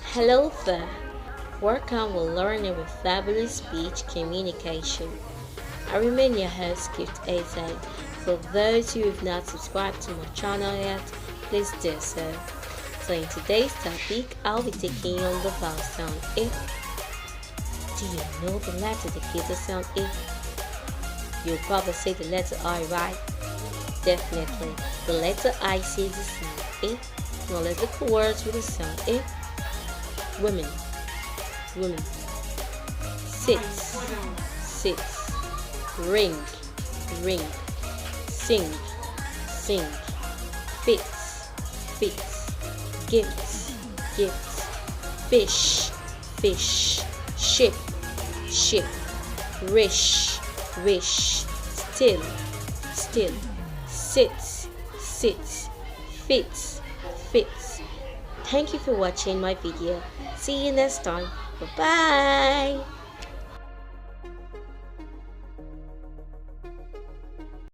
Hello there. Welcome with learning with fabulous speech communication. I remain your host, Gift AZ. For those who have not subscribed to my channel yet, please do so. So in today's topic, I'll be taking on the vowel sound I. Do you know the letter that gives the sound I? You'll probably say the letter I, right? Definitely. The letter I says the sound I. Now let's look for words with the sound I. Women, women. Sits, sits. Ring, ring. Sing, sing. Fits, fits. Gifts, gifts. Fish, fish. Ship, ship. Wish, wish. Still, still. Sits, sits. Fits, fits. Thank you for watching my video. See you next time. Bye bye.